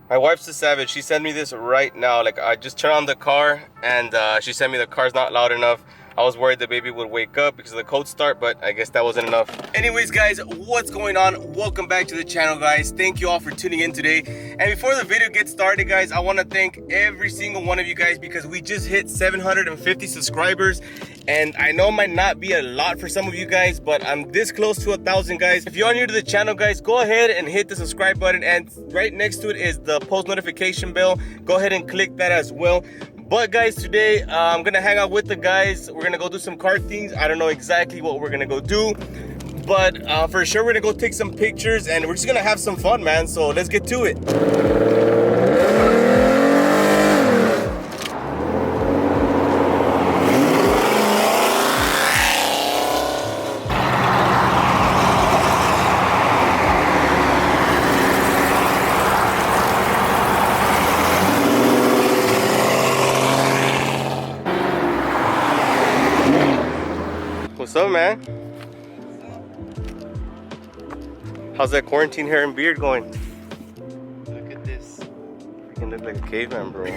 My wife's a savage. She sent me this right now. Like, I just turned on the car and she sent me the car's not loud enough. I was worried the baby would wake up because of the cold start, but I guess that wasn't enough. Anyways, guys, what's going on? Welcome back to the channel, guys. Thank you all for tuning in today. And before the video gets started, guys, I want to thank every single one of you guys because we just hit 750 subscribers. And I know it might not be a lot for some of you guys, but I'm this close to 1,000, guys. If you're new to the channel, guys, go ahead and hit the subscribe button. And right next to it is the post notification bell. Go ahead and click that as well. But guys, today I'm gonna hang out with the guys. We're gonna go do some car things. I don't know exactly what we're gonna go do, but for sure we're gonna go take some pictures and we're just gonna have some fun, man. So let's get to it. What's up, man? How's that quarantine hair and beard going? Look at this. Freaking look like a caveman, bro.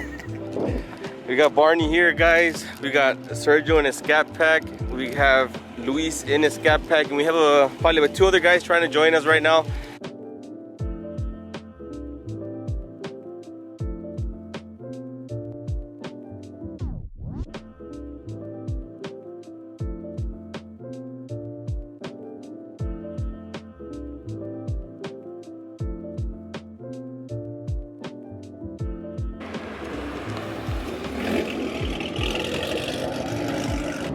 We got Barney here, guys. We got Sergio in his scat pack. We have Luis in his scat pack, and we have probably about 2 other guys trying to join us right now.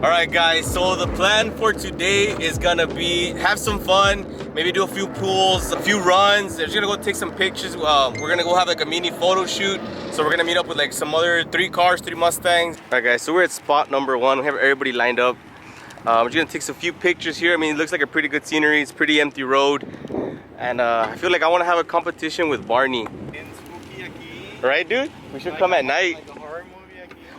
Alright guys, so the plan for today is gonna be have some fun, maybe do a few pools, a few runs. We're just gonna go take some pictures. We're gonna go have like a mini photo shoot. So we're gonna meet up with like some other 3 cars, 3 Mustangs. Alright guys, so we're at spot number 1. We have everybody lined up. We're just gonna take some few pictures here. I mean, it looks like a pretty good scenery. It's pretty empty road. And I feel like I wanna have a competition with Barney. Right, dude? We should come at night.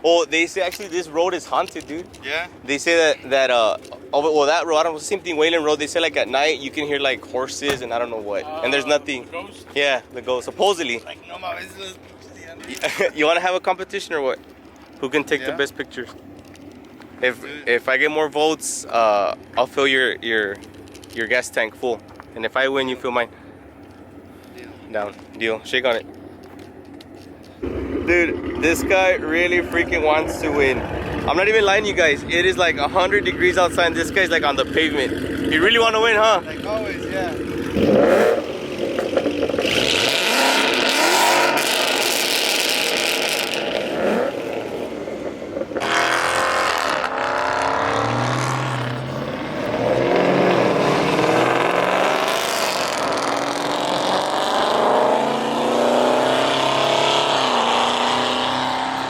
Oh, they say actually this road is haunted, dude. Yeah. They say that that road, I don't know, same thing, Wayland Road. They say like at night you can hear like horses and I don't know what, and there's nothing. Ghost? Yeah, the ghost. Supposedly. Like, no, You want to have a competition or what? Who can take the best pictures? If I get more votes, I'll fill your gas tank full, and if I win, you fill mine. Down. Deal. Shake on it. Dude, this guy really freaking wants to win. I'm not even lying to you guys. It is like 100 degrees outside and this guy's like on the pavement. You really want to win, huh? Like always, yeah.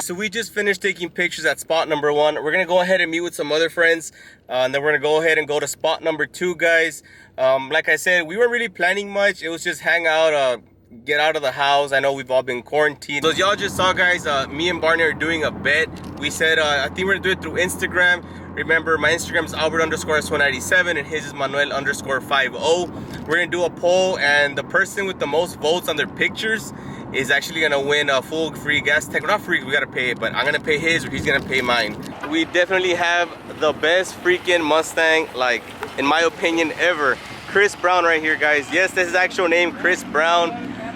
So we just finished taking pictures at spot number 1. We're gonna go ahead and meet with some other friends, and then we're gonna go ahead and go to spot number 2, guys. Like I said, we weren't really planning much. It was just hang out, get out of the house. I know we've all been quarantined. So as y'all just saw, guys, me and Barney are doing a bet. We said I think we're gonna do it through Instagram. Remember, my Instagram is Albert_S197 and his is Manuel_50. We're gonna do a poll, and the person with the most votes on their pictures is actually gonna win a full free gas tank. Well, not free, we gotta pay it, but I'm gonna pay his or he's gonna pay mine. We definitely have the best freaking Mustang, like, in my opinion, ever. Chris Brown right here, guys. Yes, that's his actual name, Chris Brown.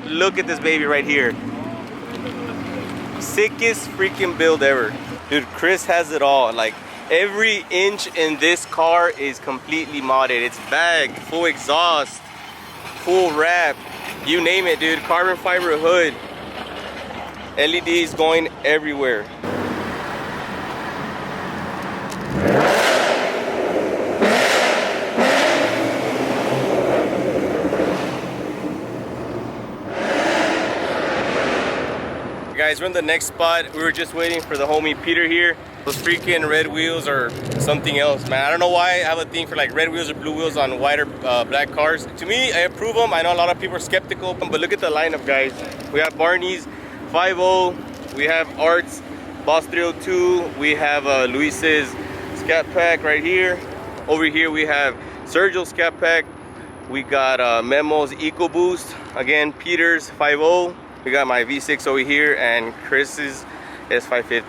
Look at this baby right here. Sickest freaking build ever. Dude, Chris has it all. Like, every inch in this car is completely modded. It's bagged, full exhaust, full wrap. You name it, dude. Carbon fiber hood. LEDs going everywhere. Guys, we're in the next spot. We were just waiting for the homie Peter here. Those freaking red wheels are something else, man. I don't know why I have a thing for like red wheels or blue wheels on white or black cars. To me, I approve them. I know a lot of people are skeptical, but look at the lineup, guys. We have Barney's 5.0. We have Art's Boss 302. We have Luis's Scat Pack right here. Over here we have Sergio's Scat Pack. We got Memo's EcoBoost. Again, Peter's 5.0. We got my V6 over here and Chris's S550.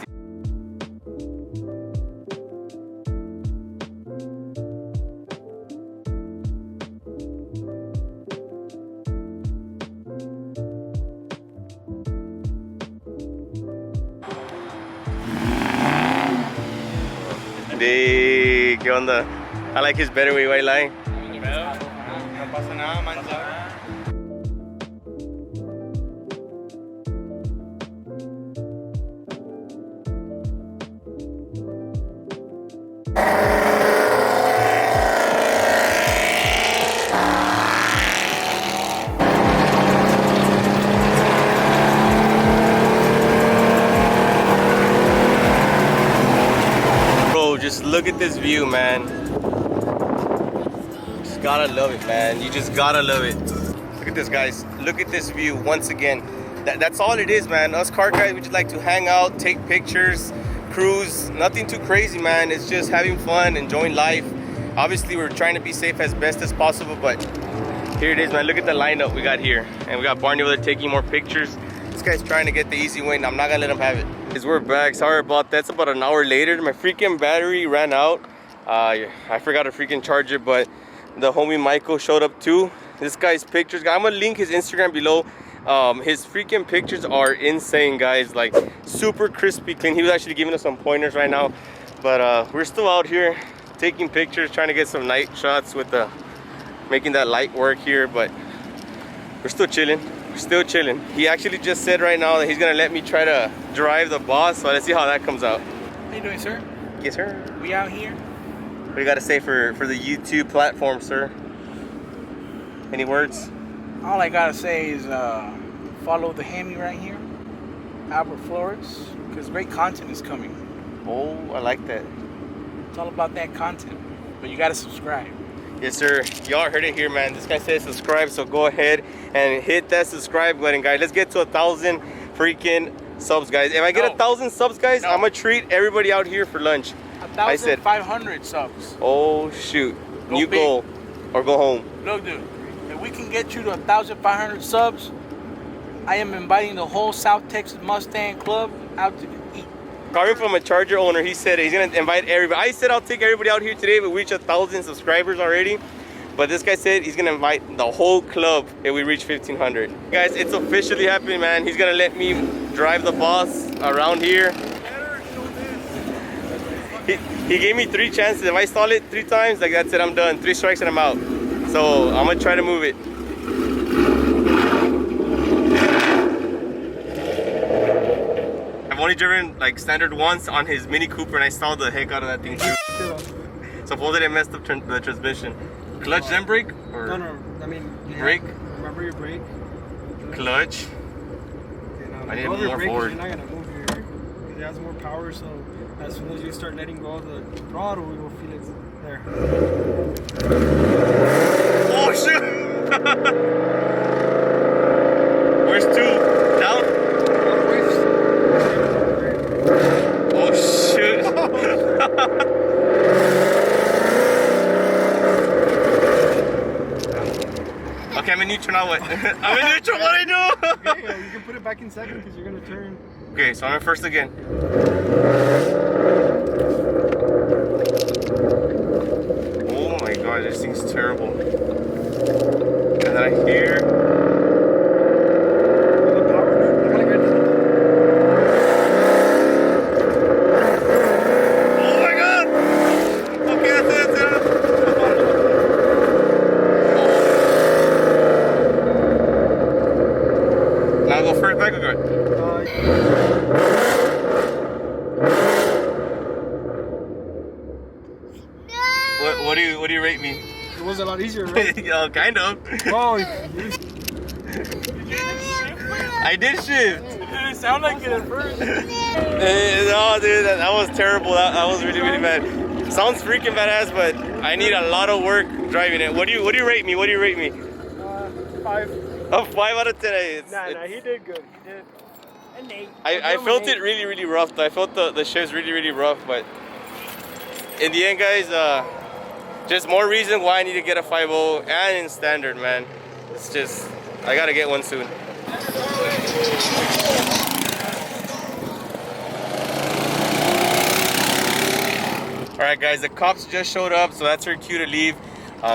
Hey, ¿qué onda? I like his better way white line. No pasa nada, man. Just look at this view, man. Just gotta love it, man. You just gotta love it. Look at this, guys. Look at this view once again. That's all it is, man. Us car guys, we just like to hang out, take pictures, cruise. Nothing too crazy, man. It's just having fun, enjoying life. Obviously, we're trying to be safe as best as possible, but here it is, man. Look at the lineup we got here. And we got Barney over there taking more pictures. This guy's trying to get the easy win. I'm not gonna let him have it. We're back. Sorry about that. It's about an hour later. My freaking battery ran out. I forgot to freaking charge it, but the homie Michael showed up too. This guy's pictures, I'm gonna link his Instagram below. His freaking pictures are insane, guys. Like super crispy clean. He was actually giving us some pointers right now, but we're still out here taking pictures, trying to get some night shots with the making that light work here, but we're still chilling. Still chilling. He actually just said right now that he's gonna let me try to drive the boss, so let's see how that comes out. How you doing, sir? Yes, sir. We out here. What do you gotta say for the YouTube platform, sir? Any words? All I gotta say is follow the Hammy right here, Albert Flores, because great content is coming. Oh, I like that. It's all about that content, but you gotta subscribe. Yes, sir. Y'all heard it here, man. This guy says subscribe, so go ahead and hit that subscribe button, guys. Let's get to 1,000 freaking subs, guys. If I get 1,000 subs, guys, I'm gonna treat everybody out here for lunch. 1,500 subs. Oh shoot! New goal, or go home. Look, dude, if we can get you to 1,500 subs, I am inviting the whole South Texas Mustang Club out to eat. Coming from a Charger owner, he said he's gonna invite everybody. I said I'll take everybody out here today. We reach 1,000 subscribers already, but this guy said he's gonna invite the whole club if we reach 1,500. Guys, it's officially happening, man. He's gonna let me drive the boss around here. He gave me 3 chances. If I stall it 3 times, like that's it, I'm done. 3 strikes and I'm out. So I'm gonna try to move it. I've only driven like standard once on his Mini Cooper, and I stalled the heck out of that thing too. Supposedly I messed up the transmission. Clutch then brake? Or No, I mean brake? Remember your brake? Clutch. Okay, I need more forward. You're not gonna move here because it has more power. So as soon as you start letting go of the throttle, we will feel it there. Oh shoot! Where's 2? Down? Oh shoot! Okay, I'm in neutral now. What? I'm in neutral. What I do? Okay, you can put it back in second because you're gonna turn. Okay, so I'm in first again. Oh my god, this thing's terrible. And then I hear. Oh my god! Okay, that's it. Now go first, back or good? What do you rate me? It was a lot easier, right? Yeah, kind of. Oh, I did shift. It didn't sound like it at first. No, dude, that was terrible. That was really, really bad. Sounds freaking badass, but I need a lot of work driving it. What do you rate me? What do you rate me? 5. A 5 out of 10. Nah, he did good. He did an 8. I felt it really, really rough. I felt the shift's really, really rough, but in the end, guys, Just more reason why I need to get a 5.0 and in standard, man. It's just, I gotta get one soon. Alright guys, the cops just showed up, so that's her cue to leave.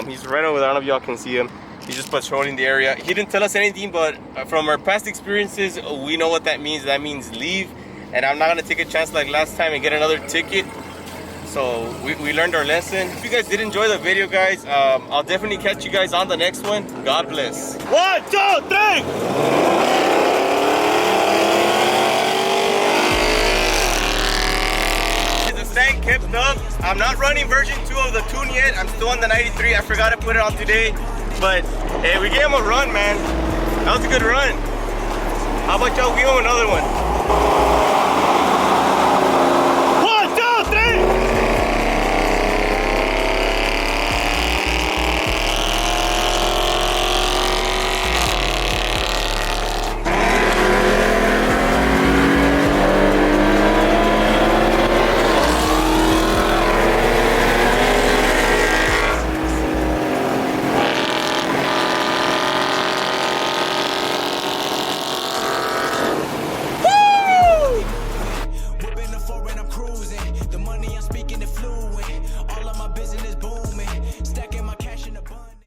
He's right over there, I don't know if y'all can see him. He's just patrolling the area. He didn't tell us anything, but from our past experiences, we know what that means. That means leave. And I'm not gonna take a chance like last time and get another ticket. So we learned our lesson. If you guys did enjoy the video, guys, I'll definitely catch you guys on the next one. God bless. 1, 2, 3! Mustang kept up. I'm not running version 2 of the tune yet. I'm still on the 93. I forgot to put it on today. But hey, we gave him a run, man. That was a good run. How about y'all give him another one?